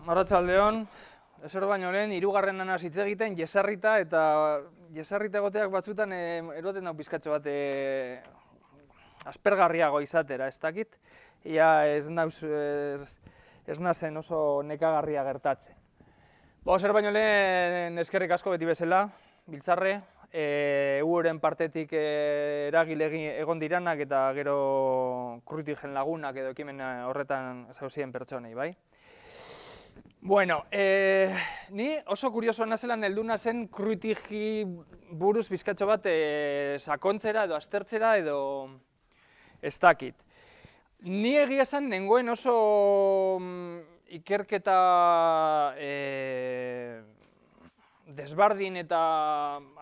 Arratsaldeon, ezer baino lehen, hirugarrenan hasi hitz egiten, jesarrita, eta jesarrita egoteak batzutan eroten hau pizkatxo bat aspergarriago izatera, ez dakit. Ia ez nazen oso nekagarria gertatzen. Ezer baino lehen, eskerrik asko beti bezala, Biltzarre, euren partetik eragile egon diranak eta gero Krutigen lagunak edo ekimen horretan zauzien pertsonei, bai? Bueno, ni oso kuriosoa nazelan heldu nazen Krutigi buruz bizkatxo bat sakontzera edo aztertzera edo ez dakit. Ni egia esan nengoen oso ikerketa desbardin eta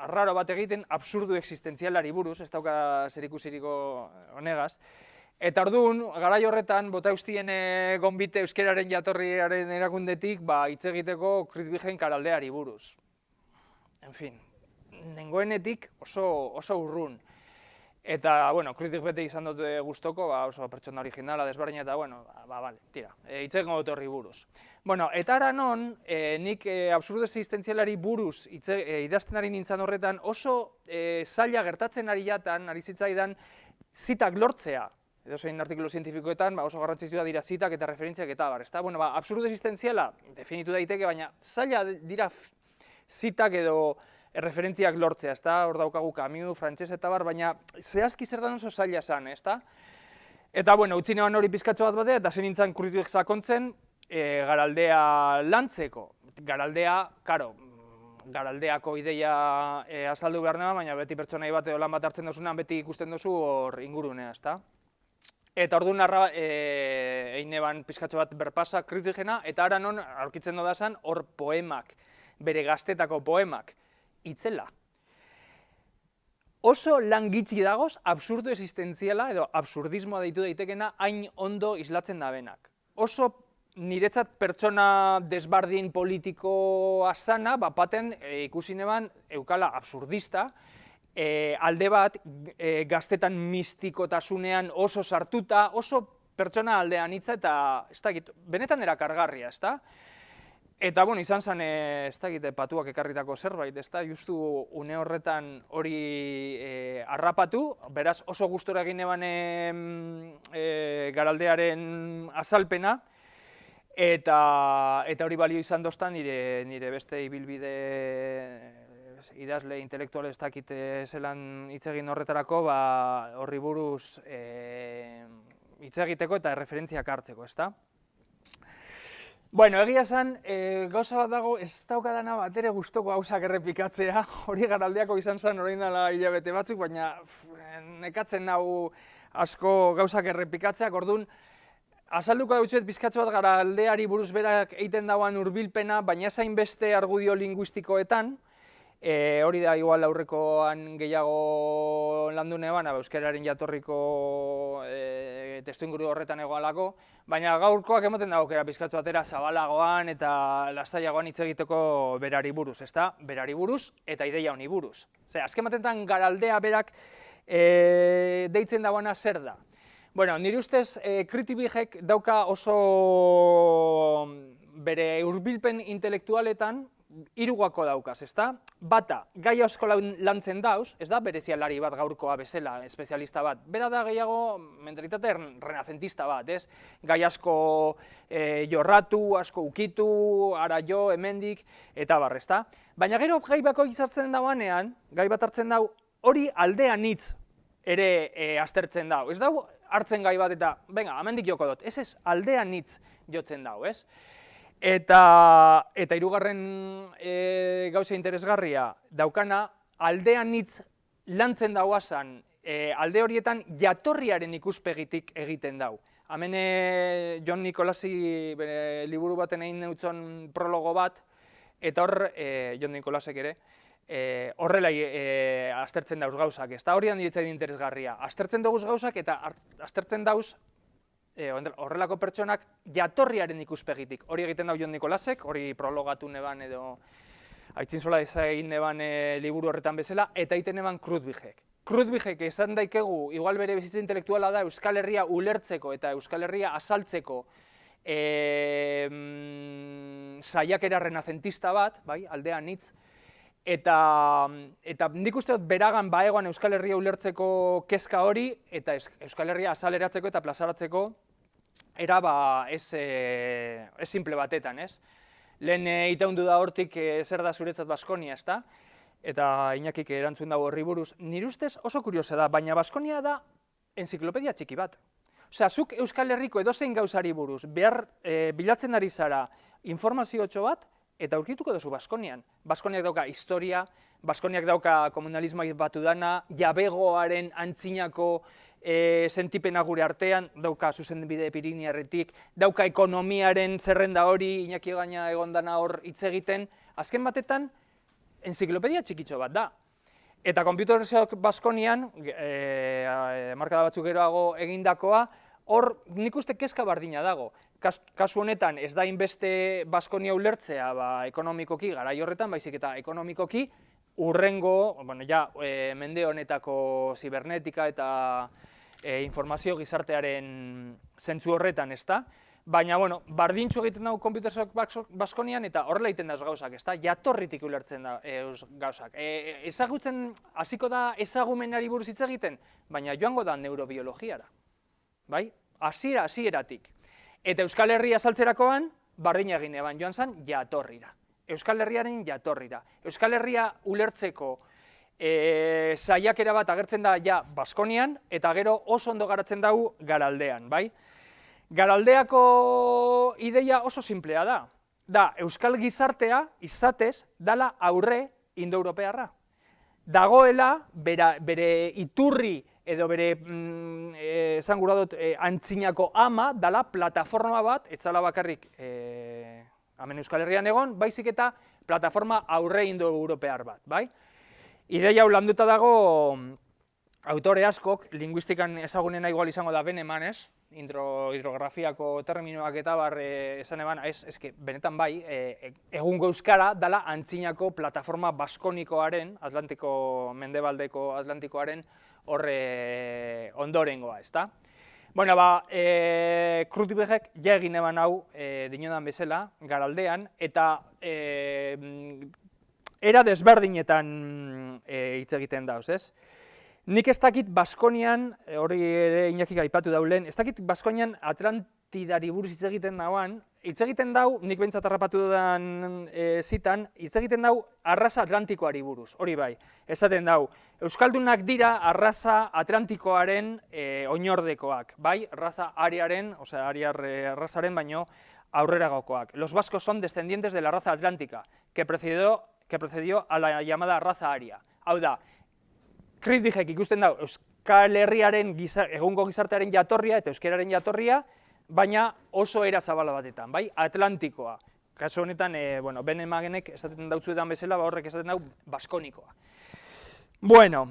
arraro bat egiten absurdu existentzialari buruz, ez dauka zerikusiriko honegaz. Eta orduan, garai horretan, bota eustien gonbite euskeraren jatorriaren erakundetik hitz egiteko Krutbigen karaldeari buruz. En fin, nengoenetik oso urrun. Eta, bueno, Krutbig bete izan dut gustoko, oso pertsona originala, desberdina, eta, bueno, bale, tira, hitz egingo dut horri buruz. Bueno, eta ara non, nik absurdo existentzialari buruz idazten ari nintzen horretan, oso zaila gertatzen ari zitzaidan zitak lortzea. Edozein artikulu zientifikoetan oso garrantzitsua dira zitak eta referentziak eta bar, ezta? Bueno, absurdo existentziala definitu daiteke, baina zaila dira zitak edo referentziak lortzea, ezta? Hor daukagu Camus, Frances eta bar, baina zehazki zer da oso zaila zen, ezta? Eta, bueno, utzi neban hori pizkatxo bat batea, eta zen nintzen Krutbig sakontzen garaldea lantzeko. Garaldea, karo, garaldeako ideia azaldu behar nema, baina beti pertsonai bat edo lan bat hartzen dozunean beti ikusten dozu hor ingurunea, ezta? Eta orduan egin eban pizkatxo bat berpasa Krutbigena, eta ara non aurkitzen dodazan hor poemak, bere gaztetako poemak, itzela. Oso lan gitxi dagoz, absurdo existentziala edo absurdismoa deitu daitekena hain ondo islatzen dabenak. Oso niretzat pertsona desbardin politikoa zana, baten ikusi neban eukala absurdista, alde bat gaztetan mistikotasunean oso sartuta, oso pertsona aldean hitza eta ez dakit, benetan erakargarria, ezta? Eta, bueno, izan zen, ez dakit, patuak ekarritako zerbait, ezta? Justu une horretan hori harrapatu, beraz oso gustora egin eban garaldearen azalpena, eta hori balio izan doztan nire beste ibilbide idazle intelektuale ez dakit zelan hitz egin horretarako, horri buruz hitz egiteko eta referentziak hartzeko, ezta? Bueno, egia esan, gauza bat dago, ez daukadana bat ere gustoko gauzak errepikatzea, hori garaldeako izan zen orain dela hilabete batzuk, baina nekatzen nau asko gauzak errepikatzeak, orduan, azalduko dautzuet pizkatxo bat garaldeari buruz berak egiten dauan hurbilpena, baina zain beste argudio linguistikoetan, hori da igual aurrekoan gehiago landu neban, euskararen jatorriko testuinguru horretan egoalako, baina gaurkoak emoten dagokera pizkatxo batera zabalagoan eta lasaiagoan hitz egiteko berari buruz, ezta? Berari buruz eta ideia honi buruz. Azken batetan garaldea berak deitzen dauana zer da? Bueno, nire ustez Krutbigek dauka oso bere hurbilpen intelektualetan hirugako daukaz, ezta? Bata, gai asko lantzen dauz, ez da berezialari bat gaurkoa bezala, espezialista bat. Bera da gehiago mentalitate renazentista bat, ez? Gai asko jorratu, asko ukitu, ara jo, hemendik, eta bar, ezta? Baina gero gai bako izatzen dauanean, gai bat hartzen dau, hori aldean hitz ere aztertzen dau. Ez dau hartzen gai bat eta, venga, hemendik joko dut, ez aldean hitz jotzen dau, ez? Eta hirugarren gauza interesgarria daukana, aldean hitz lantzen dauazan, alde horietan jatorriaren ikuspegitik egiten dau. Hemen Jon Nikolasi bere liburu baten egin neutzon prologo bat, eta hor, Jon Nikolasek ere, horrela aztertzen dauz gauzak, ez da hori handitzen interesgarria. Aztertzen dauz gauzak eta aztertzen dauz horrelako pertsonak jatorriaren ikuspegitik. Hori egiten dau Jon Nikolasek, hori prologatu neban edo aitzintzola egin neban liburu horretan bezala, eta egiten neban Krutbigek. Krutbigek esan daikegu, igual bere bizitza intelektuala da Euskal Herria ulertzeko eta Euskal Herria azaltzeko saiakera renazentista bat, bai, aldean hitz, eta nik uste dut beragan baegoan Euskal Herria ulertzeko kezka hori, eta Euskal Herria azaleratzeko eta plazaratzeko era ez simple batetan, ez? Lehen itaundu da hortik zer da zuretzat Baskonia, ezta? Eta Iñakik erantzun dago horri buruz. Nire ustez oso kuriosa da, baina Baskonia da enziklopedia txiki bat. Osea, zuk Euskal Herriko edozein gauzari buruz bilatzen ari zara informaziotxo bat, eta aurkituko duzu Baskonian. Baskoniak dauka historia, Baskoniak dauka komunalismoa batu dana, jabegoaren antzinako sentipena gure artean, dauka zuzenbide Pirinierretik, dauka ekonomiaren zerrenda hori, Iñaki gaina egon dana hor hitz egiten, azken batetan, enziklopedia txikitxo bat da. Eta Konputerzioak Baskonian, markada batzuk geroago egindakoa, hor nik uste kezka bardina dago. Kasu honetan ez da inbeste Baskonia ulertzea ekonomikoki, garai horretan, baizik eta ekonomikoki, urrengo, mende honetako zibernetika eta informazio gizartearen zentzu horretan, ezta? Baina, bardintxu egiten dago Konputerzioak Baskonian eta horrela egiten dauz gauzak, ezta? Jatorritik ulertzen da gauzak. Ezagutzen, hasiko da ezagumenari buruz hitz egiten, baina joango da neurobiologiara. Bai? Hasieratik. Eta Euskal Herria azaltzerakoan, bardina egin eban joan zen jatorrira. Euskal Herriaren jatorrira. Euskal Herria ulertzeko saiakera bat agertzen da ja Baskonian, eta gero oso ondo garatzen dugu Garaldean, bai? Garaldeako ideia oso simplea da. Da, Euskal gizartea, izatez, dala aurre indoeuropearra. Dagoela, bere iturri edo bere, esan gura dut, antzinako ama, dala plataforma bat, etzala bakarrik hemen Euskal Herrian egon, baizik eta plataforma aurre indoeuropear bat, bai? Ideia hau landuta dago autore askok, linguistikan ezagunena igual izango da Beneman, ez? Hidrografiako terminoak eta esan eban, benetan bai, egungo euskara dala antzinako plataforma baskonikoaren, mendebaldeko Atlantikoaren horre ondorengoa, ezta? Bueno, Krutibegek ja egin eban hau dinodan bezala, Garaldean, eta era desberdinetan hitz egiten dauz, ez? Nik ez dakit Baskonian, hori ere Iñakik aipatu daulen, ez dakit Baskonian Atlantidari buruz hitz egiten dauan, hitz egiten dau, nik behintzat harrapatu dudan zitan, hitz egiten dau arraza atlantikoari buruz, hori bai, esaten dau. Euskaldunak dira arraza atlantikoaren oinordekoak, bai, raza ariaren, osea, ariar arrazaren baino aurreragokoak. Los vascos son descendientes de la raza atlántica, que precedió a la llamada raza aria. Hau da, Kritikek ikusten dago Euskal Herriaren egungo gizartearen jatorria eta euskararen jatorria, baina oso era zabala batetan, bai? Atlantikoa. Kasu honetan, Benemagenek esaten dautzuetan bezala, horrek esaten dau baskonikoa. Bueno,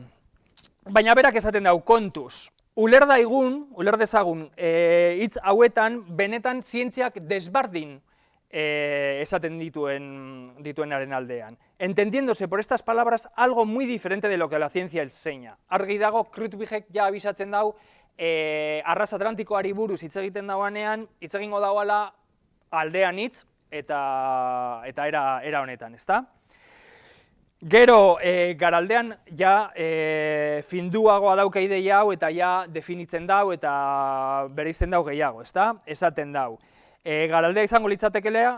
baina berak esaten dau kontuz. Uler dezagun hitz hauetan, benetan zientziak desbardin esaten dituenaren aldean, entendiéndose por estas palabras algo muy diferente de lo que la ciencia enseña. Argi dago, Krutibegek ja abisatzen dau, arraz atlantikoari buruz hitz egiten dauanean, hitz egingo dauala aldean hitz eta era honetan, ezta? Gero, Garaldean ja finduagoa dauka ideia hau eta ja definitzen dau eta bereizten dau gehiago, ezta? Esaten dau. Garaldea izango litzatekelea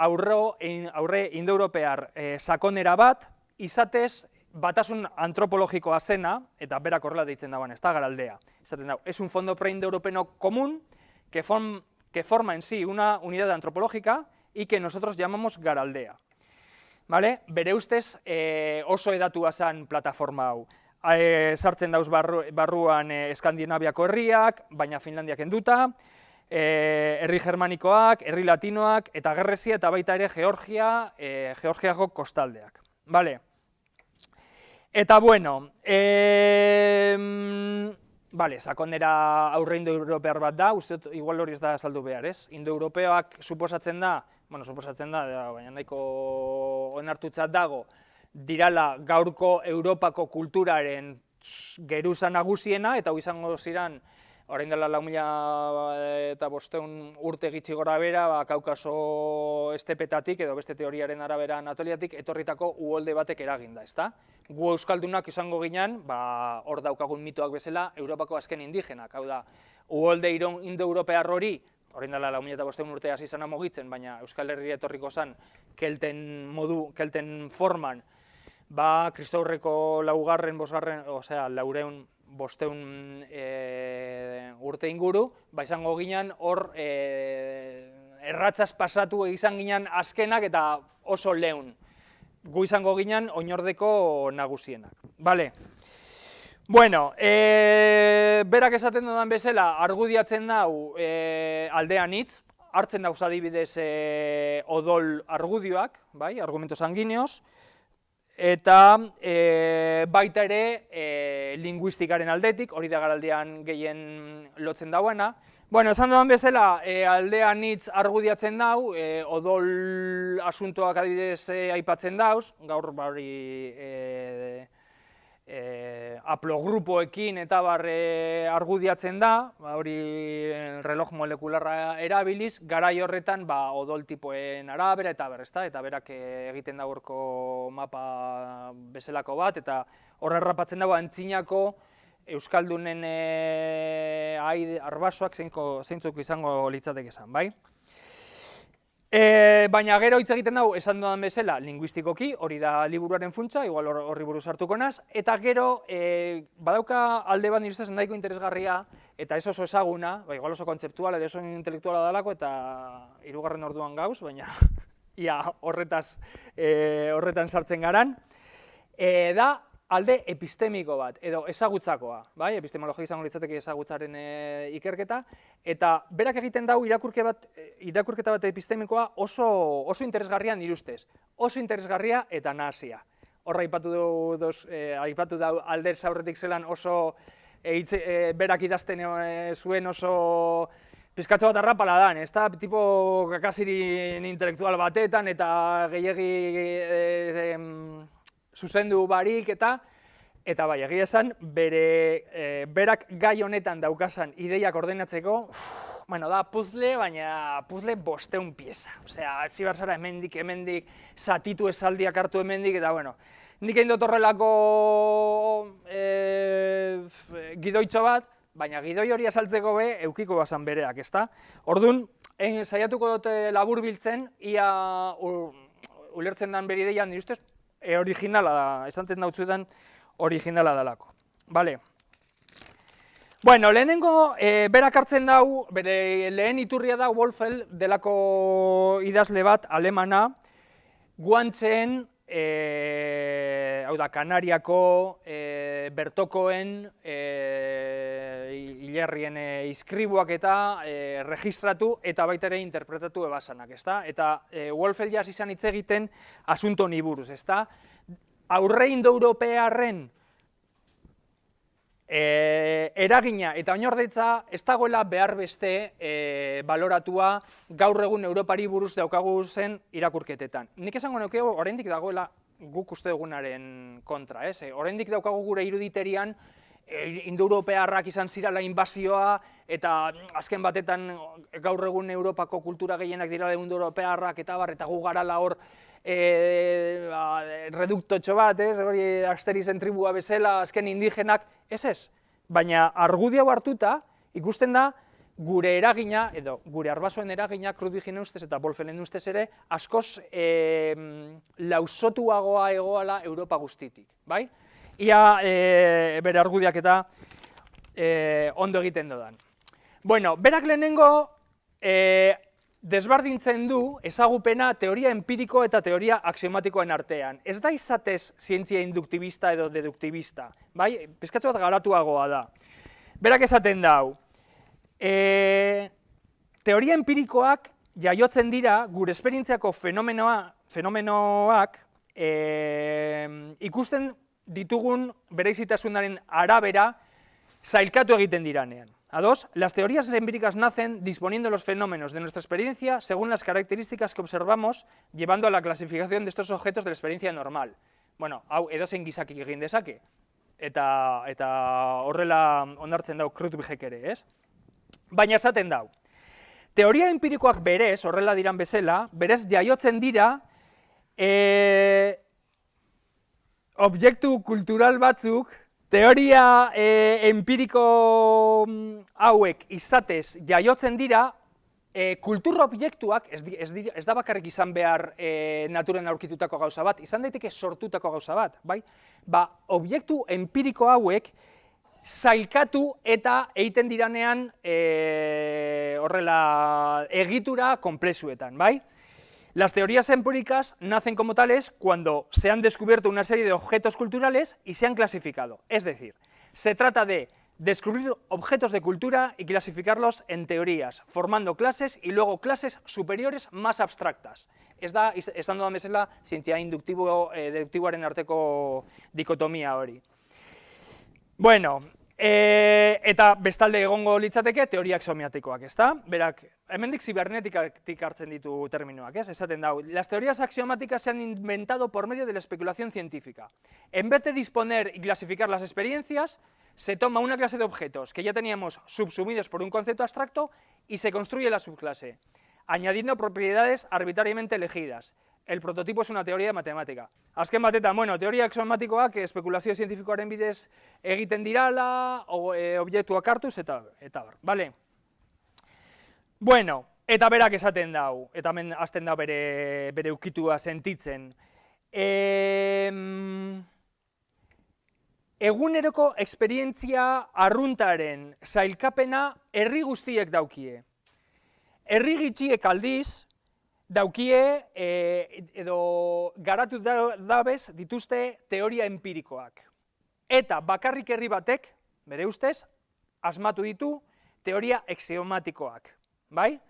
aurre indoeuropear sakonera bat, izatez batasun antropologikoa zena, eta berak horrela deitzen dagoen, ez da Garaldea. Esaten dago, es un fondo preindoeuropeno común que forma en sí una unidad antropológica y que nosotros llamamos Garaldea. Vale? Bere ustez oso edatua zen plataforma hau. Sartzen dauz barruan Eskandinaviako herriak, baina Finlandiak enduta, herri germanikoak, herri latinoak, eta Gerresia eta baita ere Georgiako kostaldeak. Vale. Eta bueno, sakonera aurre indoeuropear bat da, uste dut, igual hori ez da azaldu behar, ez? Indoeuropeoak suposatzen da, baina nahiko onartutzat dago, dirala gaurko Europako kulturaren geruza nagusiena, eta izango ziren orain dela 4.500 urte gitxi gora bera, Kaukaso estepetatik edo beste teoriaren arabera Anatoliatik etorritako uholde batek eraginda, ezta? Gu euskaldunak izango ginen, hor daukagun mitoak bezala, Europako azken indigenak, hau da, uholde indo-europear hori, orain dela 4.500 urte hasi zana mugitzen, baina Euskal Herria etorriko zen kelten forman, Kristaurreko bosteun urte inguru, izango ginen hor erratzaz pasatu izan ginen azkenak eta oso lehun. Gu izango ginen oinordeko nagusienak. Bale. Bueno, berak esaten dudan bezala, argudiatzen dau aldean hitz, hartzen dauz adibidez odol argudioak, argumentos sanguineos, eta baita ere linguistikaren aldetik, hori da garaldean gehien lotzen dauena. Bueno, esan dudan bezala, aldean hitz argudiatzen dau, odol asuntoak adibidez aipatzen dauz, gaur hori haplogrupoekin eta argudiatzen da, hori reloj molekularra erabiliz, garai horretan odol tipoen arabera eta eta berak egiten da horko mapa bezalako bat, eta horra errapatzen dago antzinako euskaldunen arbasoak zeintzuk izango litzateke esan, bai? Baina gero hitz egiten dugu, esan dudan bezala, linguistikoki, hori da liburuaren funtsa, igual horri buruz hartuko naz, eta gero badauka alde bat nire ustez nahiko interesgarria, eta ez oso ezaguna, igual oso kontzeptuala edo oso intelektuala dalako, eta 3. orduan gauz, baina ia horretan sartzen garan, da alde epistemiko bat, edo ezagutzakoa, epistemologia izango litzateke ezagutzaren ikerketa, eta berak egiten dau irakurketa bat epistemikoa oso interesgarria nire ustez, oso interesgarria eta nahasia. Horra aipatu dau alde zaurretik zelan oso berak idazten zuen oso pizkatxo bat arrapala dan, ez da, tipo kakasirin intelektual batetan eta gehiegi zuzendu barik eta bai, egia esan, berak gai honetan daukazan ideiak ordenatzeko, da puzzle, baina puzzle 500 pieza. Osea, zibar zara hemendik, zatitu esaldiak hartu hemendik, eta bueno, nik egin dut horrelako gidoitxo bat, baina gidoi hori azaltzeko eukiko bazan bereak, ezta? Orduan, saiatuko dut labur biltzen, ia ulertzen dan bere ideian, nire ustez, originala da, esanten dautzuetan originala dalako. Bale. Bueno, lehenengo berak hartzen dau, bere lehen iturria da Wolfel delako idazle bat alemana, guantzen, hau da, Kanariako bertokoen hilerrien izkribuak eta registratu eta baita ere interpretatu ebasanak, ezta? Eta Wolfel jas izan hitz egiten asunto honi buruz, ezta? Aurre indoeuropearren eragina eta oinordetza ez dagoela behar beste baloratua gaur egun Europari buruz daukagu zen irakurketetan. Nik esango neukego, oraindik dagoela guk uste dugunaren kontra, ez? Oraindik daukagu gure iruditerian indoeuropearrak izan zirala inbazioa eta azken batetan gaur egun Europako kultura gehienak dira indoeuropearrak eta gu garala hor reduktotxo bat, hori Asterizen tribua bezala, azken indigenak, ez, baina argudio hartuta ikusten da gure eragina, edo gure arbasoen eragina, Krutbiginen ustez eta Wolfelen ustez ere, askoz lausotuagoa egoala Europa guztitik, bai? Ia bere argudiak eta ondo egiten dodan. Bueno, berak lehenengo desbardintzen du ezagupena teoria empiriko eta teoria axiomatikoen artean. Ez da izatez zientzia induktibista edo deduktibista, bai? Pizkatxo bat garatuagoa da. Berak esaten dau, teoria empirikoak jaiotzen dira gure esperientziako fenomenoak ikusten ditugun bereizitasunaren arabera sailkatu egiten diranean. Ados, las teorías empíricas nacen disponiendo los fenómenos de nuestra experiencia según las características que observamos, llevando a la clasificación de estos objetos de la experiencia normal. Bueno, hau edozein gizakik egin dezake, eta horrela onartzen dau Krutbigek ere, ez? Baina esaten dau. Teoria empirikoak berez, horrela diran bezala, berez jaiotzen dira objektu kultural batzuk, teoria empiriko hauek izatez jaiotzen dira, kultur objektuak, ez da bakarrik izan behar naturen aurkitutako gauza bat, izan daiteke sortutako gauza bat, bai? Ba, objektu empiriko hauek zailkatu eta egiten diranean horrela egitura konplexuetan, bai? Las teorías empíricas nacen como tales cuando se han descubierto una serie de objetos culturales y se han clasificado. Es decir, se trata de descubrir objetos de cultura y clasificarlos en teorías, formando clases y luego clases superiores más abstractas. Ez da, esan dudan bezala, zientzia deduktiboaren arteko dikotomia hori. Bueno, eta bestalde egongo litzateke teoria axiomatikoak, ezta? Berak, hemendik zibernetikatik hartzen ditu terminoak, ez? Esaten dau, las teorías axiomáticas se han inventado por medio de la especulación científica. En vez de disponer y clasificar las experiencias, se toma una clase de objetos que ya teníamos subsumidos por un concepto abstracto y se construye la subclase, añadiendo propiedades arbitrariamente elegidas. El prototipo es una teoría matemática. Azken batetan, bueno, teoria axiomatikoak espekulazio zientifikoaren bidez egiten dirala, objektuak hartuz, eta bar, bale? Bueno, eta berak esaten dau, eta hemen hasten da bere ukitua sentitzen. Eguneroko esperientzia arruntaren zailkapena herri guztiek daukie. Herri gitxiek aldiz, daukie edo garatu dabez dituzte teoria empirikoak. Eta bakarrik herri batek, bere ustez, asmatu ditu teoria axiomatikoak, bai?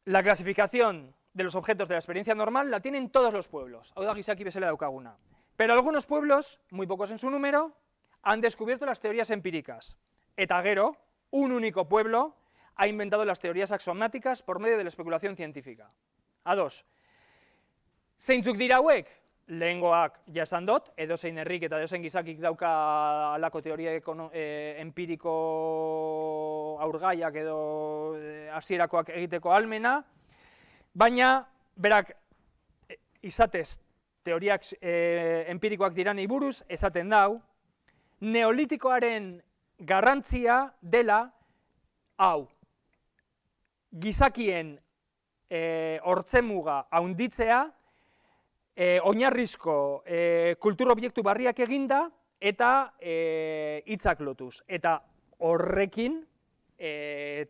La clasificación de los objetos de la experiencia normal la tienen todos los pueblos, hau da gizaki bezala daukaguna. Pero algunos pueblos, muy pocos en su número, han descubierto las teorías empíricas. Eta gero, un único pueblo ha inventado las teorías axiomáticas por medio de la especulación científica. A2. Zeintzuk dira hauek? Lehengoak jasan dut, edozein herrik eta edozein gizakik dauka alako teoria empiriko aurgaiak edo hasierakoak egiteko ahalmena, baina, berak, izatez, teoriak empirikoak diranei buruz, esaten dau, neolitikoaren garrantzia dela, hau, gizakien hortzemuga haunditzea, oinarrizko kultur objektu barriak eginda eta hitzak lotuz. Eta horrekin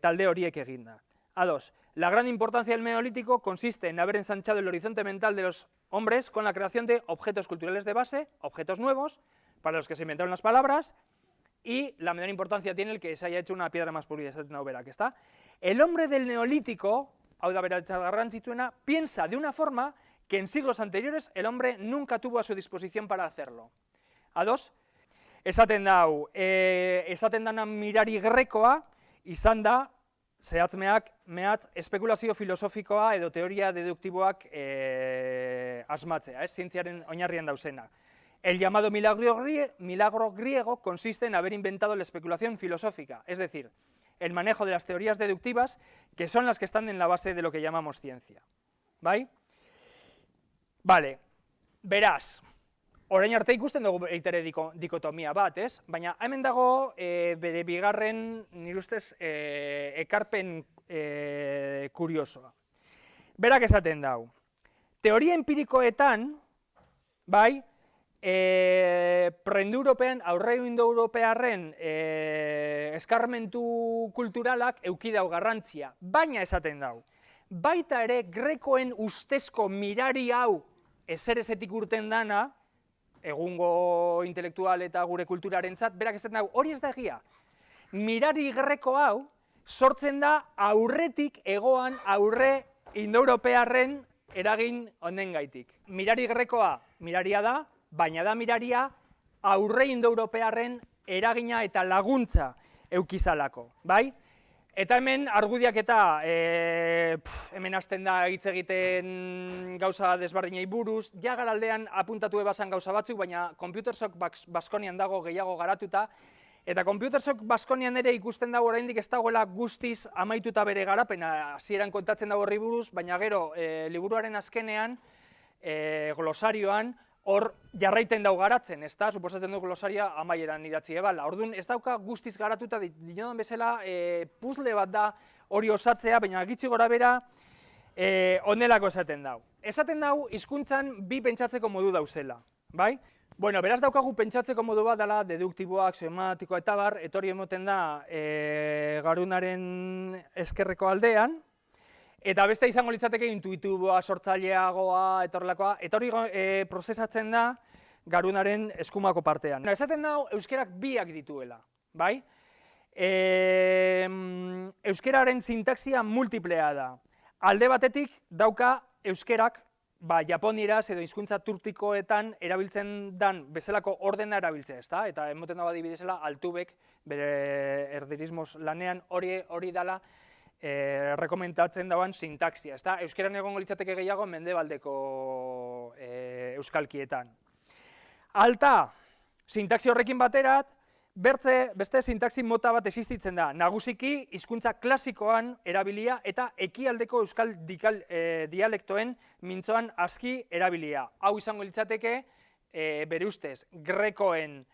talde horiek eginda. A2. La gran importancia del Neolítico consiste en haber ensanchado el horizonte mental de los hombres con la creación de objetos culturales de base, objetos nuevos, para los que se inventaron las palabras, y la menor importancia tiene el que se haya hecho una piedra más pulida, esa berak, ¿está? El hombre del Neolítico, hau da beratza garrantzitsuena, piensa de una forma que en siglos anteriores el hombre nunca tuvo a su disposición para hacerlo. A2, esaten dana mirari grekoa, izan da, zehatz mehatz, espekulazio filosofikoa edo teoria deduktiboak asmatzea, zientziaren oinarrian dauzena. El llamado milagro griego consiste en haber inventado la especulación filosófica, es decir, el manejo de las teorías deductivas, que son las que están en la base de lo que llamamos ciencia. ¿Bai? Vale, beraz, orain arte ikusten dugu eitere dikotomia bat, ez? Baina hemen dago bere bigarren, nire ustez, ekarpen kuriosoa. Berak esaten dau. Teoria empirikoetan, bai, aurre indoeuropearren eskarmentu kulturalak euki dau garrantzia, baina esaten dau. Baita ere, grekoen ustezko mirari hau ezerezetik urten dana, egungo intelektual eta gure kulturarentzat, berak esaten dau, hori ez da egia. Mirari greko hau sortzen da aurretik egoan aurre indoeuropearren eragin honengaitik. Mirari grekoa miraria da, baina da miraria aurre indoeuropearren eragina eta laguntza eukizalako, bai? Eta hemen argudiak eta hemen hasten da hitz egiten gauza desberdinei buruz, ja garaldean apuntatu ebasan gauza batzuk, baina Computer Shock Baskonian dago gehiago garatuta, Eta Computershock Baskonian ere ikusten dago oraindik ez dagoela guztiz amaituta bere garapena, hasieran kontatzen dago horri buruz, baina gero liburuaren azkenean, glosarioan, hor jarraiten dau garatzen, ezta? Suposatzen du glosaria amaieran idatzi ebala. Orduan ez dauka guztiz garatuta dinodan bezala puzzle bat da hori osatzea, baina gitxi gora bera onelako esaten dau. Esaten dau hizkuntzan bi pentsatzeko modu dauzela, bai? Bueno, beraz daukagu pentsatzeko modu bat dela deduktiboa, axiomatikoa eta bar, etorri emoten da garunaren ezkerreko aldean, eta beste izango litzateke intuitiboa, sortzaileagoa, etorrelakoa, eta hori prozesatzen da garunaren eskumako partean. Esaten da euskerak biak dituela, bai? Euskeraren sintaxia multiplea da. Alde batetik dauka euskerak japonieraz edo hizkuntza turtikoetan erabiltzen dan bezalako ordena erabiltzea, ezta? Eta emoten dago adibidezela Altubek bere erdirismoz lanean hori dala rekomentatzen dauan sintaxia, ezta? Euskeran egongo litzateke gehiago mendebaldeko euskalkietan. Alta, sintaxi horrekin baterat, beste sintaxi mota bat existitzen da, nagusiki hizkuntza klasikoan erabilia eta ekialdeko euskal dialektoen mintzoan aski erabilia. Hau izango litzateke, bere ustez, grekoen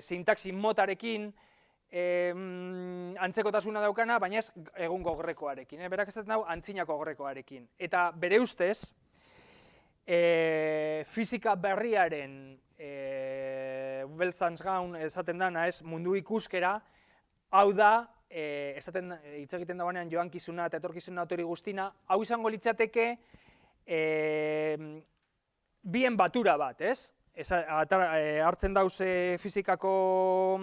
sintaxi motarekin antzekotasuna daukana, baina ez egungo grekoarekin. Berak esaten dau antzinako grekoarekin. Eta bere ustez, fisika berriaren Weltanschauung esaten dana, mundu ikuskera, hau da, hitz egiten dagoenean joankizuna eta etorkizuna autori guztina, hau izango litzateke bien batura bat, ez? Hartzen dauze fizikako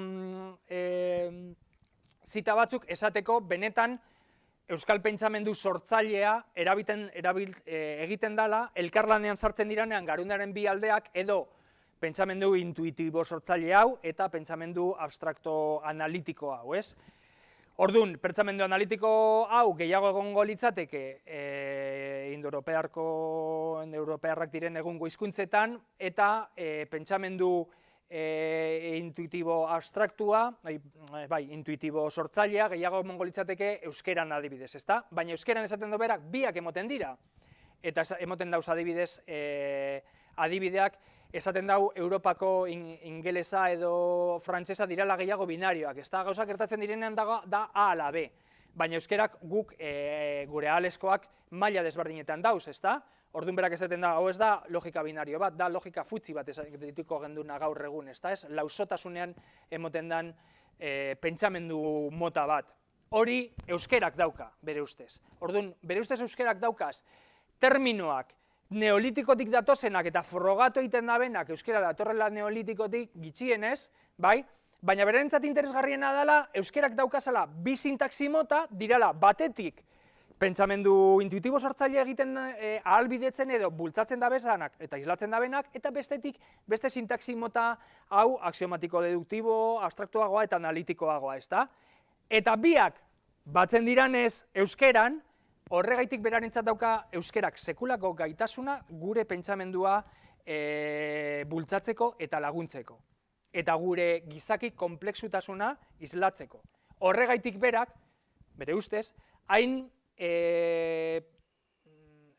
zita batzuk esateko benetan euskal pentsamendu sortzailea egiten dela, elkarlanean sartzen diranean garunaren bi aldeak edo pentsamendu intuitibo sortzaile hau eta pentsamendu abstrakto analitiko hau, ez? Orduan, pentsamendu analitiko hau gehiago egongo litzateke indoeuropearrak diren egungo hizkuntzetan eta pentsamendu intuitibo abstraktua, intuitibo sortzailea gehiago egongo litzateke euskeran adibidez, ezta? Baina euskeran esaten du berak biak emoten dira eta emoten dauz adibidez adibideak esaten dau Europako ingelesa edo frantsesa direla gehiago binarioak, ezta? Gauzak gertatzen direnean da A ala B, baina euskerak guk gure ahaleskoak maila desberdinetan dauz, ezta? Orduan berak esaten da, hau ez da logika binario bat, da logika futzi bat dituko genduna gaur egun, ezta? Lausotasunean emoten dan pentsamendu mota bat. Hori euskerak dauka, bere ustez. Orduan, bere ustez euskerak daukaz, terminoak neolitikotik datozenak eta frogatu egiten dabenak euskera datorrela neolitikotik gitxienez, bai? Baina berentzat interesgarriena dela, euskerak daukazala bi sintaxi mota direla batetik pentsamendu intuitibo sortzaile egiten ahalbidetzen edo bultzatzen dabezanak eta islatzen dabenak, eta bestetik beste sintaxi mota hau axiomatiko deduktibo, abstraktuagoa eta analitikoagoa, ezta? Eta biak batzen diranez euskeran, horregaitik berarentzat dauka euskerak sekulako gaitasuna gure pentsamendua bultzatzeko eta laguntzeko. Eta gure gizaki konplexutasuna islatzeko. Horregaitik berak, bere ustez, hain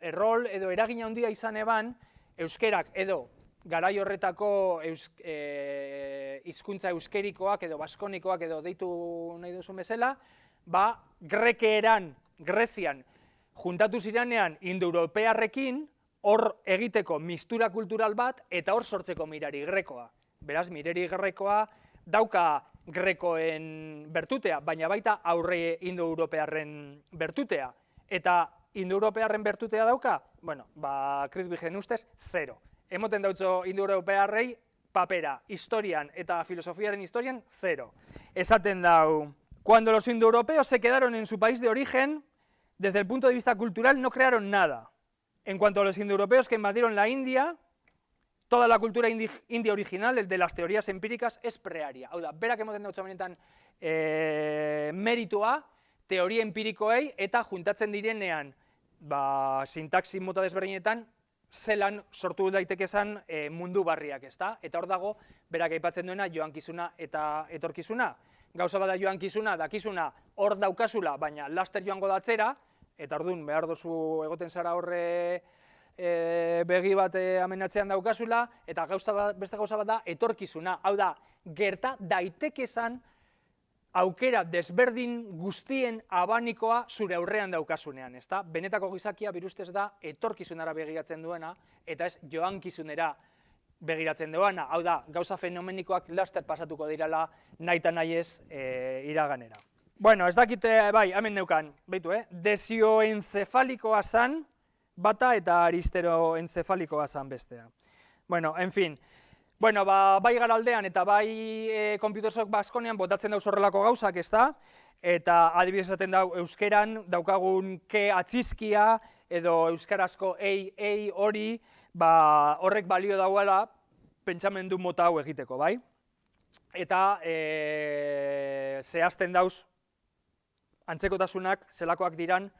errol edo eragina handia izan eban, euskerak edo garai horretako hizkuntza euskerikoak edo baskonikoak edo deitu nahi duzun bezala, grekeeran, Grezian, juntatu ziranean indoeuropearrekin, hor egiteko mistura kultural bat eta hor sortzeko mirari grekoa. Beraz, mirari grekoa dauka grekoen bertutea, baina baita aurre indoeuropearren bertutea. Eta indoeuropearren bertutea dauka? Bueno, Kristbigen ustez, 0. Emoten dautzo indoeuropearrei papera, historian eta filosofiaren historian, 0. Esaten dau, cuando los indoeuropeos se quedaron en su país de origen, desde el punto de vista cultural no crearon nada. En cuanto a los indoeuropeos que invadieron la India, toda la cultura india original, el de las teorías empíricas, es prearia. Hau da, berak emoten dautza benetan meritua, teoria empirikoei eta juntatzen direnean sintaxi mota desberdinetan zelan sortu daitekezan mundu barriak, ezta? Eta hor dago, berak aipatzen duena joankizuna eta etorkizuna. Gauza bada joankizuna, dakizuna hor daukazula, baina laster joango datzera, eta orduan behar dozu egoten zara horre begi bat amenatzean daukazula, eta beste gauza bat da etorkizuna. Hau da, gerta daitekezan aukera desberdin guztien abanikoa zure aurrean daukazunean, ezta? Benetako gizakia birustez da etorkizunara begiratzen duena, eta ez joankizunera begiratzen duena. Hau da, gauza fenomenikoak laster pasatuko dirala nahita nahi ez iraganera. Bueno, ez dakite, bai, hemen neukan, beitu, desioencefalikoa zan bata eta aristeroencefalikoa zan bestea. Bueno, en fin. Bueno, bai garaldean eta bai Computershop Baskonean botatzen dauz horrelako gauzak, ezta? Eta adibidez esaten dau euskeran daukagun ke atxizkia edo euskarazko ei hori, horrek balio dauela pentsamendu mota hau egiteko, bai? Eta zehazten dauz antzekotasunak zelakoak diran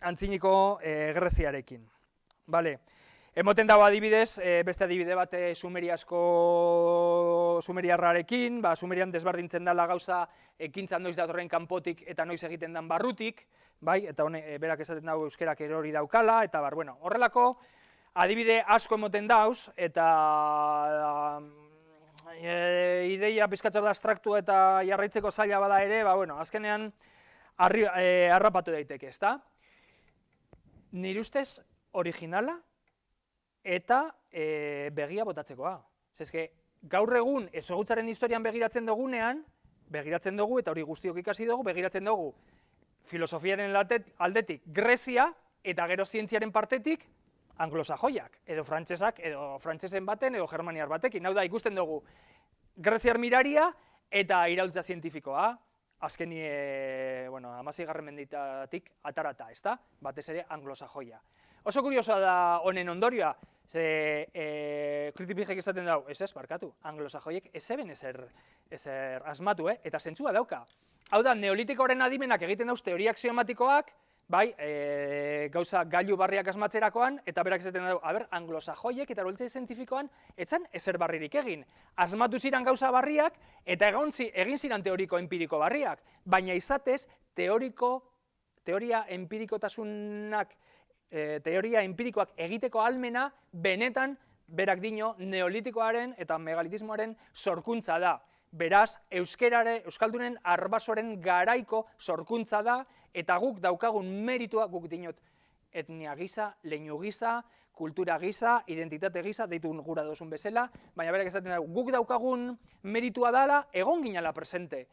antziniko Greziarekin. Bale. Emoten dago adibidez, beste adibide bat sumeriarrarekin, sumerian desberdintzen dela gauza ekintzan noiz datorren kanpotik eta noiz egiten den barrutik, bai, eta berak esaten dago euskerak erori daukala, eta bueno, horrelako adibide asko emoten dauz, eta ideia pizkatza da abstraktu eta jarraitzeko zaila bada ere, bueno, azkenean harrapatu daiteke, ezta? Nire ustez originala, eta begia botatzekoa. Zezke, gaur egun ezagutzaren historian begiratzen dugunean, begiratzen dugu, eta hori guztiok ikasi dugu, begiratzen dugu filosofiaren aldetik Grezia, eta gero zientziaren partetik anglosajoiak, edo frantsesak, edo frantsesen baten, edo germaniar batekin. Hau da, ikusten dugu greziar miraria eta iraultza zientifikoa, azkeni, bueno, 16. menditatik atarata, ezta? Batez ere anglosajoia. Oso kuriosoa da honen ondorioa, ze Kritipiek esaten dau, ez barkatu, anglosajoiek ezeben ezer asmatu, eta zentzua dauka. Hau da, neolitikoaren adimenak egiten dauz teoria axiomatikoak, bai, gauza gailu barriak asmatzerakoan, eta berak esaten dau, anglosajoiek eta iraultza zientifikoan etzan ezer barririk egin. Asmatu ziren gauza barriak, eta egin ziren teoriko empiriko barriak, baina izatez teoria empirikotasunak teoria empirikoak egiteko ahalmena benetan berak dio neolitikoaren eta megalitismoaren sorkuntza da. Beraz, euskaldunen arbasoren garaiko sorkuntza da, eta guk daukagun meritua, guk dinot etnia gisa, leinu gisa, kultura gisa, identitate gisa, deitu gura dozun bezala, baina berak esaten dugu, guk daukagun meritua dela, egon ginala presente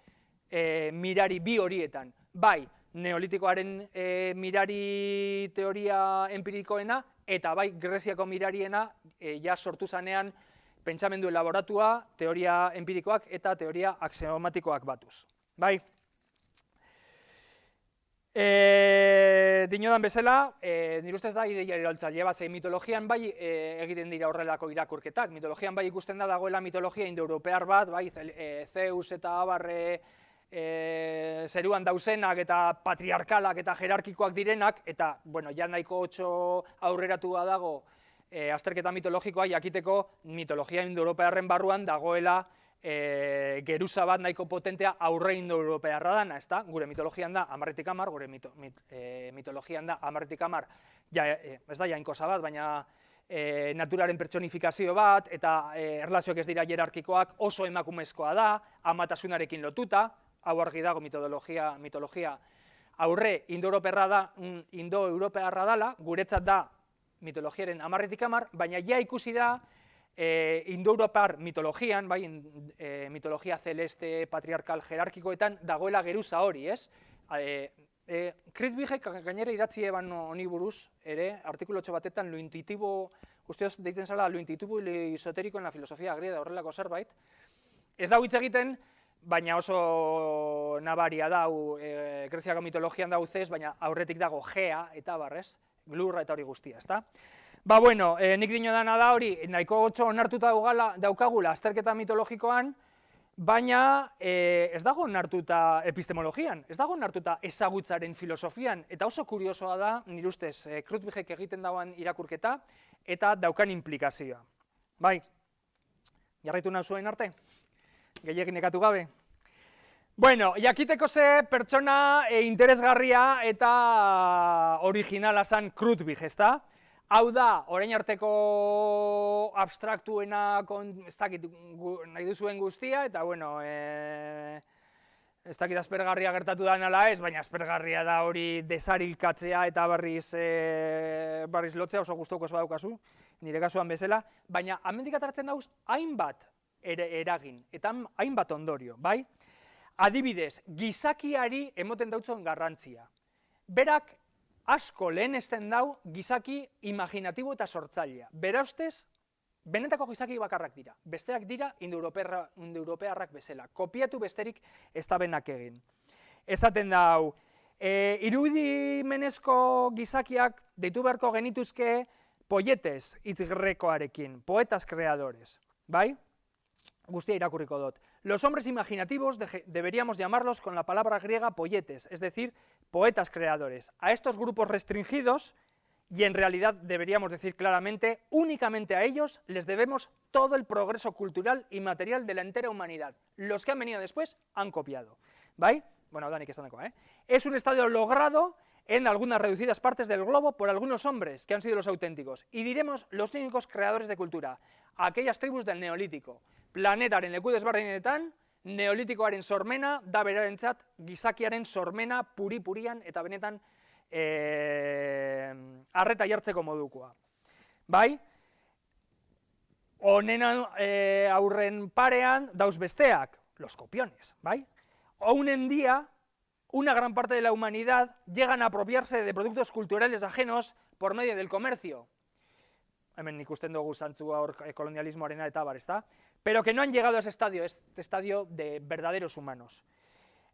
mirari bi horietan. Bai, neolitikoaren mirari teoria empirikoena, eta bai Greziako mirariena ja sortu zanean pentsamendu elaboratua, teoria empirikoak eta teoria axiomatikoak batuz. Bai? Dinodan bezala, nire ustez da ideia iraultzaile bat, mitologian bai egiten dira horrelako irakurketak. Mitologian bai ikusten da dagoela mitologia indoeuropear bat, bai, Zeus eta Abarre zeruan dauzenak eta patriarkalak eta jerarkikoak direnak, eta, bueno, ja nahiko aurreratua dago azterketa mitologikoa jakiteko mitologia indoeuropearren barruan dagoela geruza bat nahiko potentea aurre indoeuropearra dana, ezta? Gure mitologian da 10tik 10, gure mitologian da 10tik 10, ez da jainkosa bat, baina naturaren pertsonifikazio bat, eta erlazioak ez dira jerarkikoak, oso emakumezkoa da, amatasunarekin lotuta, hau argi dago mitologia aurre indoeuropearra dala, guretzat da mitologiaren 10tik 10, baina ja ikusi da indoeuropar mitologian, bai, mitologia celeste, patriarkal, jerarkikoetan, dagoela geruza hori, ez? Kritipiek gainera idatzi eban honi buruz, ere, artikulotxo batetan, lo intuitibo, usteoz deitzen zala, lo intuitibo y lo esoteriko en la filosofia griega, horrelako zerbait. Ez dago hitz egiten, baina oso nabaria dau, Greziako mitologian dau zez, baina aurretik dago gea eta barrez, lurra eta hori guztia, ezta? Ba, bueno, nik dino dana da hori, nahiko gotxo onartuta daukagula azterketa mitologikoan, baina ez dago onartuta epistemologian, ez dago onartuta ezagutzaren filosofian, eta oso kuriosoa da, nire ustez, Kritipiek egiten dauan irakurketa, eta daukan implikazioa. Bai, jarraitu nahi zuen arte? Gehiagin nekatu gabe? Bueno, jakiteko ze pertsona interesgarria eta originala zan Krutwig, ezta? Hau da, orain arteko abstraktuena, ez dakit, nahi duzuen guztia, eta bueno, ez dakit aspergarria gertatu da nala ez, baina aspergarria da hori desarilkatzea eta berriz lotzea oso gustuko ez badaukazu, nire kasuan bezala, baina hemendik ateratzen dauz hainbat eragin, eta hainbat ondorio, bai? Adibidez, gizakiari emoten dautzon garrantzia. Berak asko lehenesten dau gizaki imaginatibo eta sortzailea. Bera ustez, benetako gizaki bakarrak dira. Besteak dira indoeuropearrak bezala. Kopiatu besterik ez da benak egin. Esaten dau, irudimenezko gizakiak deitu beharko genituzke poietes hitz grekoarekin, poetas creadores, bai? Guztia irakurriko dut. Los hombres imaginativos deberíamos llamarlos con la palabra griega poietes, es decir, poetas creadores. A estos grupos restringidos, y en realidad deberíamos decir claramente, únicamente a ellos les debemos todo el progreso cultural y material de la entera humanidad. Los que han venido después han copiado. ¿Bai? Bueno, Dani, que está en Es un estadio logrado en algunas reducidas partes del globo por algunos hombres que han sido los auténticos, y diremos los únicos creadores de cultura, aquellas tribus del Neolítico. Planetaren leku desberdinetan, neolitikoaren sormena da berarentzat gizakiaren sormena puri-purian eta benetan arreta jartzeko modukoa. Bai? Honen aurren parean dauz besteak, los copiones, bai? Hoy en día, una gran parte de la humanidad llegan a apropiarse de productos culturales ajenos por medio del comercio. Hemen ikusten dugu zantzua hor kolonialismoarena eta bar, ezta? Pero que no han llegado a ese estadio de verdaderos humanos.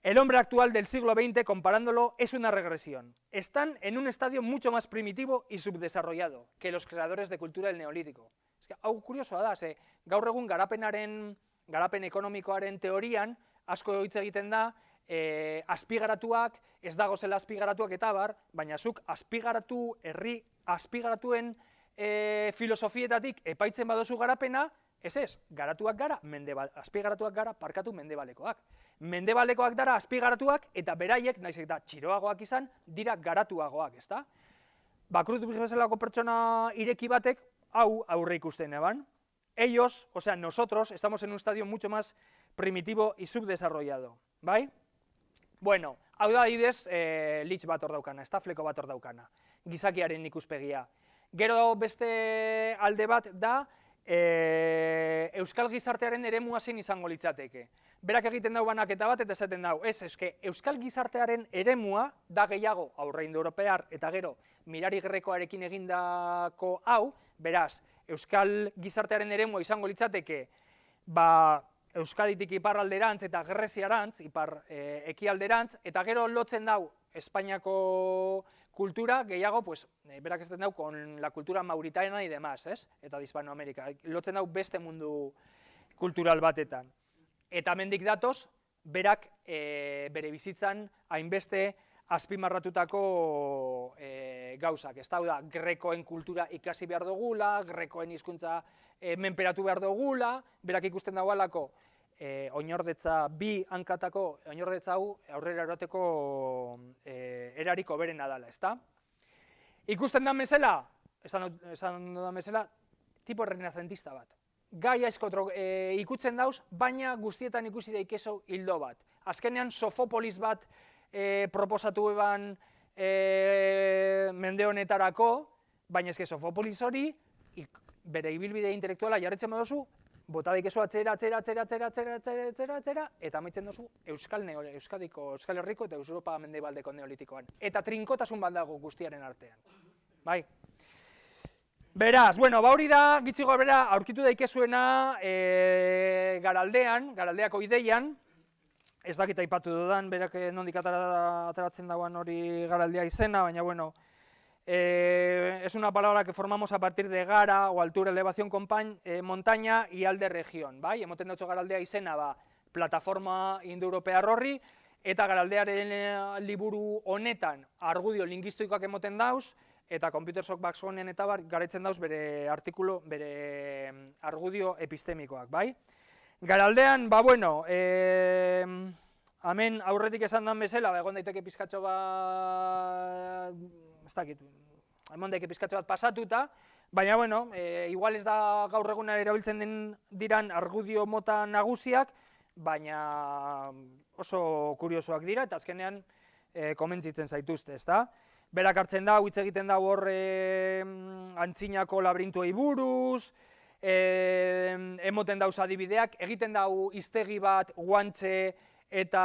El hombre actual del siglo XX, comparándolo, es una regresión. Están en un estadio mucho más primitivo y subdesarrollado que los creadores de cultura del Neolítico. Es que, hau kuriosoa da, gaur egun garapen ekonomikoaren teorian, asko hitz egiten da, azpigaratuak, ez dagozela azpigaratuak eta bar, baina zuk azpigaratuen filosofietatik epaitzen badozu garapena, ez, garatuak gara, azpigaratuak gara, parkatu mendebalekoak. Mendebalekoak dara azpigaratuak eta beraiek, naiz eta txiroagoak izan, dira garatuagoak, ezta? Krutwig bezalako pertsona ireki batek, hau aurre ikusten eban. Ellos, o sea, nosotros, estamos en un estadio mucho más primitivo y subdesarrollado, bai? Bueno, hau da adibidez, litz bat hor daukana, ezta, fleko bat hor daukana, gizakiaren ikuspegia. Gero beste alde bat da, euskal gizartearen eremua zein izango litzateke. Berak egiten dau banaketa bat eta esaten dau, eske euskal gizartearen eremua da gehiago aurre indoeuropear eta gero mirari grekoarekin egindako hau, beraz, euskal gizartearen eremua izango litzateke, Euskaditik iparralderantz eta Greziarantz, ekialderantz, eta gero lotzen dau Espainiako kultura, gehiago, berak ez den dau, con la cultura mauritana y demás, eta de Hispanoamérica, lotzen dau beste mundu kultural batetan. Eta mendik datoz, berak bere bizitzan hainbeste azpimarratutako gauzak, ez da, grekoen kultura ikasi behar dugula, grekoen hizkuntza menperatu behar dugula, berak ikusten dagoelako oinordetza bi hankatako, oinordetza hau aurrera eroteko erariko berena dela, ezta? Ikusten da bezala, esan da bezala, tipo renazentista bat. Gai asko ikutzen dauz, baina guztietan ikusi daikezu hildo bat. Azkenean Sofopolis bat proposatu eban mende honetarako, baina eske Sofopolis hori, bere ibilbide intelektuala jarretzen badozu, bota daikezu atzera, eta amaitzen dozu Euskal Herriko eta Europa mendebaldeko neolitikoan. Eta trinkotasun bat dago guztiaren artean. Bai? Beraz, bueno, hori da, gitzigo bera, aurkitu daikezuena Garaldeako ideian, ez dakit aipatu dudan, berak nondik ateratzen dagoen hori Garaldea izena, baina, bueno, es una palabra que formamos a partir de gara o altura, elevación, montaña y alde región, bai? Emoten dautzo Garaldea izena, plataforma indoeuropear horri, eta Garaldearen liburu honetan argudio lingistikoak emoten dauz, eta Computer Shock Backsonen eta bar, garaitzen dauz bere artikulu, bere argudio epistemikoak, bai? Garaldean, ba, bueno, hemen aurretik esan dan bezala, egon daiteke pizkatxo bat, ez dakit, egon daiteke pizkatxo bat pasatuta, baina, bueno, igual ez da gaur eguna erabiltzen diran argudio mota nagusiak, baina oso kuriosoak dira, eta azkenean komentzitzen zaituzte, ezta? Berak hartzen da, hitz egiten da hor antzinako laberintuei buruz, emoten dauz adibideak, egiten dau hiztegi bat guantxe eta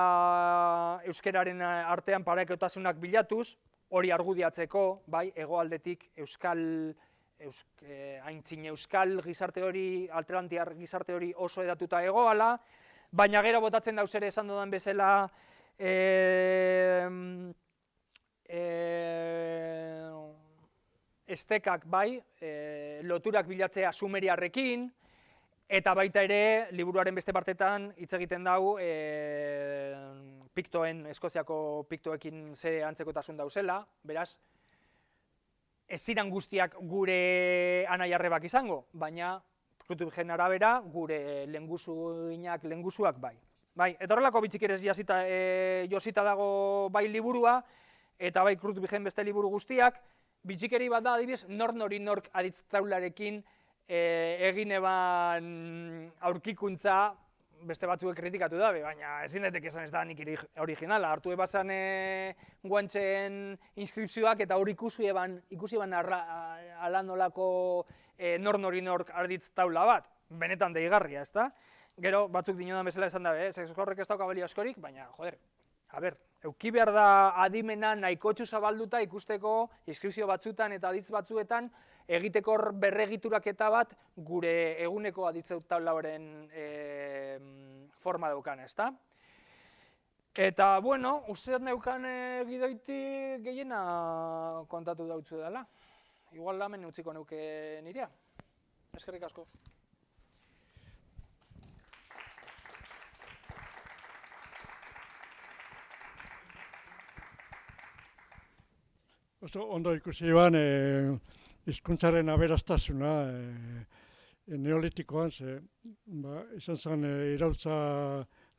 euskeraren artean parekotasunak bilatuz, hori argudiatzeko, bai, hegoaldetik aintzin euskal gizarte hori, alterantiar gizarte hori oso edatuta egoala, baina gero botatzen dauz ere esan dudan bezala estekak, bai, loturak bilatzea sumeriarrekin, eta baita ere, liburuaren beste partetan hitz egiten dau piktoen, Eskoziako piktoekin ze antzekotasun dauzela, beraz, ez ziren guztiak gure anai-arrebak izango, baina Krutubgen arabera gure lehengusuak bai. Bai, eta horrelako bitxikerez josita dago bai liburua, eta bai Krutubgen beste liburu guztiak, bitxikeri bat da, adibidez, nork aditztaularekin egin eban aurkikuntza beste batzuek kritikatu dabe, baina ezin daiteke esan ez da nik originala. Hartu ebazan guantxeen inskripzioak eta hor ikusi eban ala nolako nork arditz taula bat. Benetan deigarria, ezta? Gero batzuk dinodan bezala esan dabe, sexuko horrek ez dauka balio askorik, baina, joder, euki behar da adimena nahikotxu zabalduta ikusteko inskripzio batzutan eta aditz batzuetan egiteko berregituraketa bat gure eguneko aditz taularen forma daukan, ezta? Eta, bueno, usteat neukan gidoiti gehiena kontatu dautzu dela. Igual hemen utziko neuke nirea. Eskerrik asko. Oso ondo ikusi eban hizkuntzaren aberastasuna neolitikoan, izan zen iraultza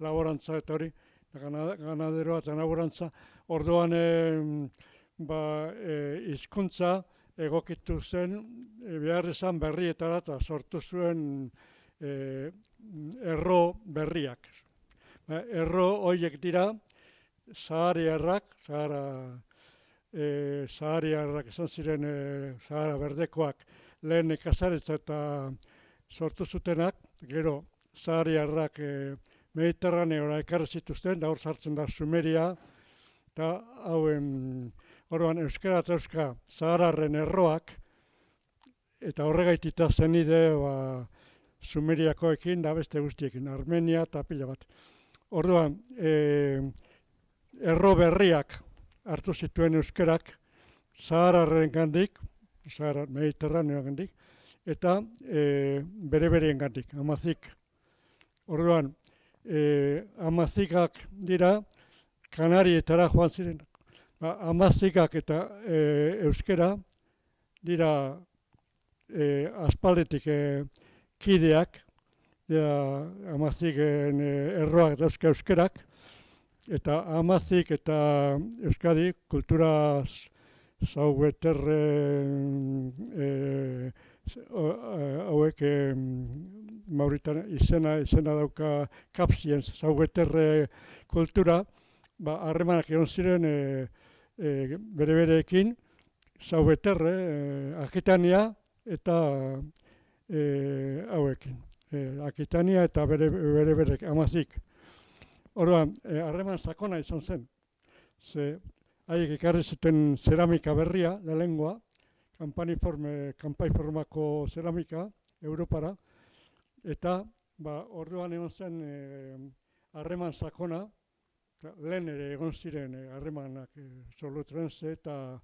laborantza eta hori, ganaderoa eta laborantza, orduan hizkuntza egokitu zen behar izan berrietara eta sortu zuen erro berriak. Erro horiek dira sahariarrak, sahariarrak izan ziren Sahara berdekoak lehen nekazaritza eta sortu zutenak, gero sahariarrak Mediterraneora ekarri zituzten, da hor sartzen da Sumeria, eta hauen orduan euskara eta euska Sahararren erroak, eta horregaitita zenide Sumeriakoekin da beste guztiekin, Armenia eta pila bat. Orduan, erro berriak hartu zituen euskerak Sahararren gandik, Sahara Mediterraneoa gandik, eta bere-bereen gandik, amazik. Orduan, amazikak dira Kanarietara joan ziren. Amazikak eta euskera dira aspalditik kideak, amaziken erroak dauzka euskerak, eta amazik eta euskadi kultura zaubeterre hauek Mauritan izena dauka kapsien zaubeterre kultura, harremanak egon ziren bere-bereekin zaubeterre, Akitania eta hauekin. Akitania eta bere-berek, amazik. Orduan, harreman sakona izan zen. Haiek ekarri zuten zeramika berria, lehengoa, kanpaiformako zeramika, Europara, eta orduan egon zen harreman sakona, lehen ere egon ziren harremanak Solutrense eta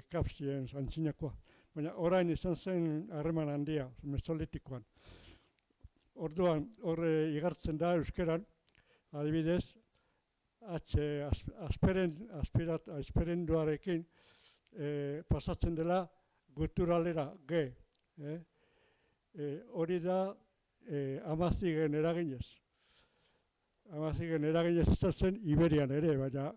Kapsien antzinakoa. Baina orain izan zen harreman handia, mesolitikoan. Orduan, horre igartzen da euskeran, adibidez, asperenduarekin pasatzen dela guturalera ge. Hori da Amazigen eraginez. Amazigen eraginez izan zen Iberian ere, baina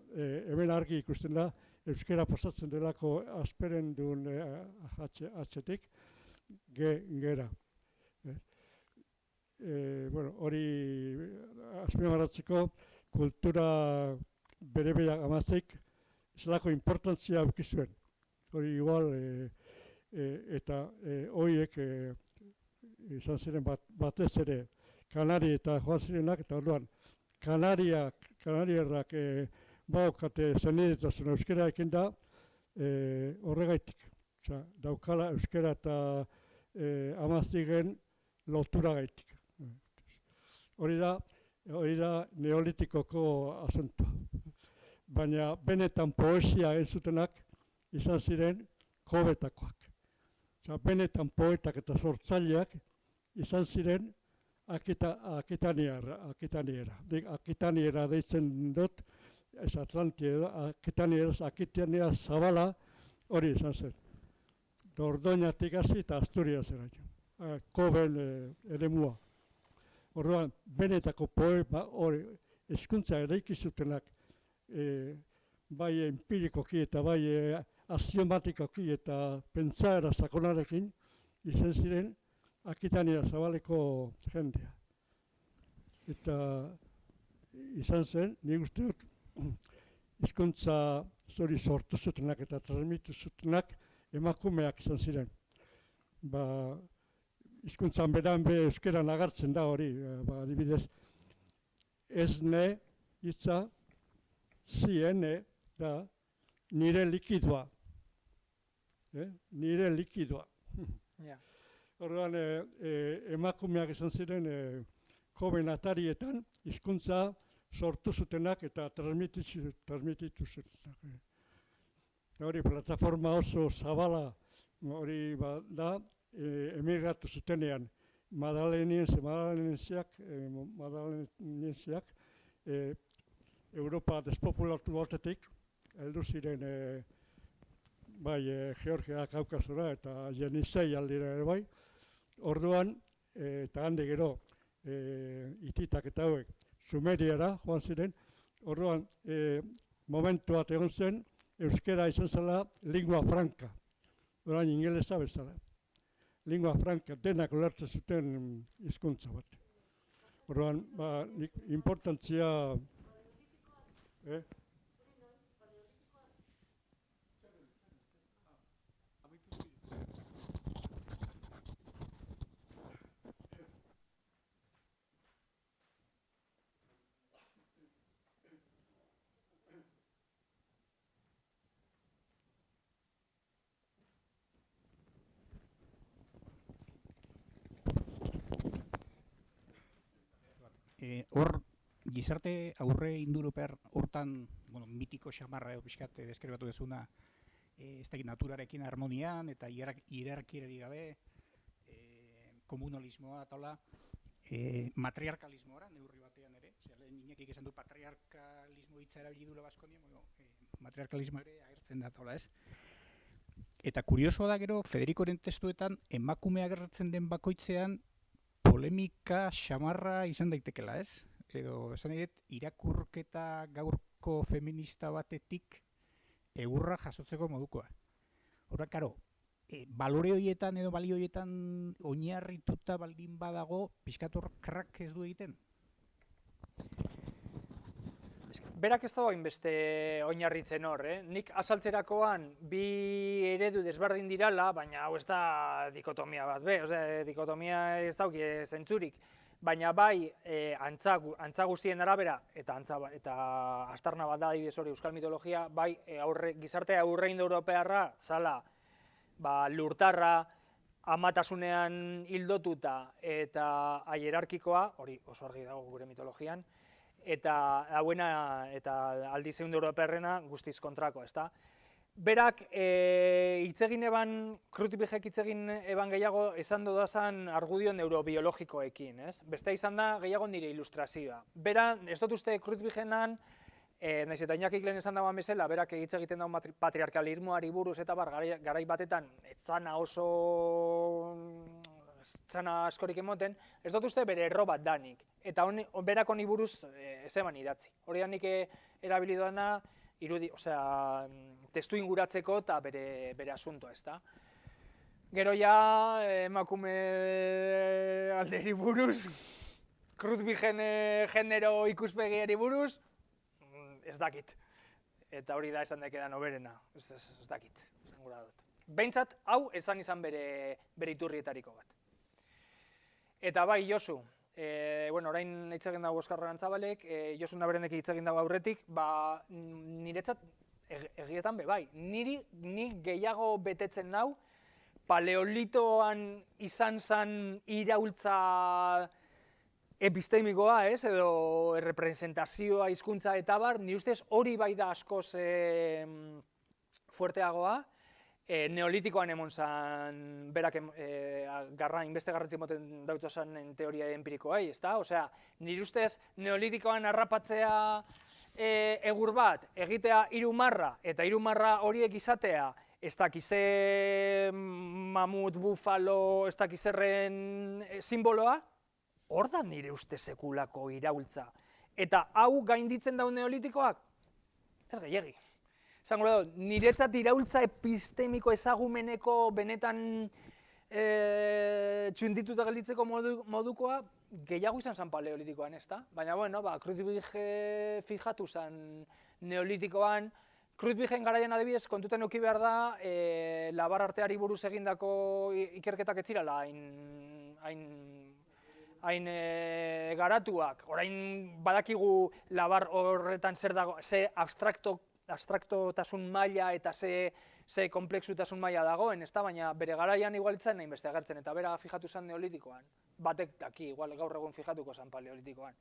hemen argi ikusten da euskera pasatzen delako azperen duen atxetik gera. Bueno, hori azpimarratzeko kultura bere Amazik zelako importantzia eduki zuen. Hori igual eta horiek izan ziren batez ere Kanari eta joan zirenak, eta orduan Kanariarrak baukate zenidetasun euskera ekin da horregaitik. Osea, daukala euskera eta Amazigen lotura gaitik. Hori da neolitikoko asuntoa. Baina benetan poesia entzutenak izan ziren kobetakoak. Osea, benetan poetak eta sortzaileak izan ziren akitaniera. Akitaniera deitzen dut, ez Atlantia, akitania zabala hori izan zen. Dordoñatik hasi eta Asturias eraino. Koben eremua. Orduan, benetako poema hori hizkuntza eraiki zutenak bai empirikoki eta bai axiomatikoki eta pentsaera sakonarekin izan ziren Akitania zabaleko jendea. Eta izan zen, nik uste dut, hizkuntza zori sortu zutenak eta transmitu zutenak emakumeak izan ziren. Hizkuntzan beran euskeran agertzen da hori, adibidez, esne hitza ziene da nire likidoa. Nire likidoa. Orduan, emakumeak izan ziren koben atarietan hizkuntza sortu zutenak eta transmititu zutenak. Hori plataforma oso zabala hori da emigratu zutenean madalenensiak Europa despopulatu batetik heldu ziren bai Georgia Kaukasora eta Jenisei aldira ere bai. Orduan, eta handi gero hititak eta hauek Sumeriara joan ziren. Orduan, momentu bat egon zen, euskera izan zela lingua franca. Orain ingelesa bezala. Lingua franca denak ulertzen zuten hizkuntza bat. Orduan, importantzia... Hor, gizarte aurre indoeuropar hortan, mitiko xamarra pixkat deskribatu dezuna, ez dakit naturarekin harmonian eta hierarkiari gabe, komunalismoa eta hola, matriarkalismoa neurri batean ere, lehen Iñakik esan du patriarkalismo hitza erabili duela Baskonian, matriarkalismo ere agertzen da hola ez. Eta kuriosoa da gero, Federikoren testuetan emakume agertzen den bakoitzean polemika xamarra izan daitekela, ez? Edo, esan nahi dut, irakurketa gaurko feminista batetik egurra jasotzeko modukoa. Horra, karo, balore horietan edo balio horietan oinarrituta baldin badago, pixkator krak ez du egiten? Berak ez dago hainbeste oinarritzen hor, Nik azaltzerakoan bi eredu desberdin dirala, baina hau ez da dikotomia bat, dikotomia ez dauki zentzurik. Baina bai, antza guztien arabera, eta aztarna bat da adibidez hori euskal mitologia, bai gizarte aurre indoeuropearra zala lurtarra, amatasunean hildotuta eta hierarkikoa, hori oso argi dago gure mitologian, eta hauena eta aldiz indoeuropearrena guztiz kontrako, ezta? Berak hitzegin eban, Krutipijek hitzegin eban gehiago esan dodazan argudio neurobiologikoekin, ez? Beste izan da gehiago nire ilustrazioa. Bera, ez dut uste Krutipijenan Naiz eta Iñakik lehen esan dagoen bezala, berak hitz egiten dago patriarkalismoari buruz eta bar, garai batetan, etzana askorik emoten, ez dut uste bere erro bat danik. Eta berak honi buruz ez eman idatzi. Hori da nik erabili doana, testu inguratzeko eta bere asuntoa, ezta. Gero ja, emakume alderi buruz, Kruzbigen genero ikuspegiari buruz, ez dakit. Eta hori da esan daikedan oberena, ez dakit, esan gura dut. Behintzat, hau esan izan bere iturrietariko bat. Eta bai, Josu, orain hitz egin dago Oskar Arantzabalek, Josu Naberenek hitz egin dago aurretik, niretzat egietan be bai. Ni gehiago betetzen nau, paleolitoan izan zen iraultza epistemikoa, edo errepresentazioa, hizkuntza eta bar, ni ustez hori bai da askoz fuerteagoa, neolitikoan emon zen berak inbeste garrantzi moten dautu zen teoria empirikoai, ezta? Osea, nire ustez neolitikoan harrapatzea egur bat, egitea 3 marra, eta 3 marra horiek izatea, ez dakize mamut, bufalo, ez dakizerren simboloa, hor da nire uste sekulako iraultza. Eta hau gainditzen daun neolitikoak? Ez gehiegi. Zango da, niretzat iraultza epistemiko ezagumeneko benetan txundituta gelditzeko modukoa gehiago izan zen paleolitikoan, ez da? Baina, Kruzbig fijatu zen neolitikoan. Kruzbigen garaian adibidez, kontutan eduki behar da, labar arteari buruz egindako ikerketak ez zirala hain garatuak. Orain badakigu labar horretan zer dago, ze abstraktotasun maila eta ze komplexutasun maila dagoen, ezta? Baina bere garaian igualitzen nahi beste agertzen, eta bera fijatu zen neolitikoan. Batek daki, igual gaur egun fijatuko zen paleolitikoan.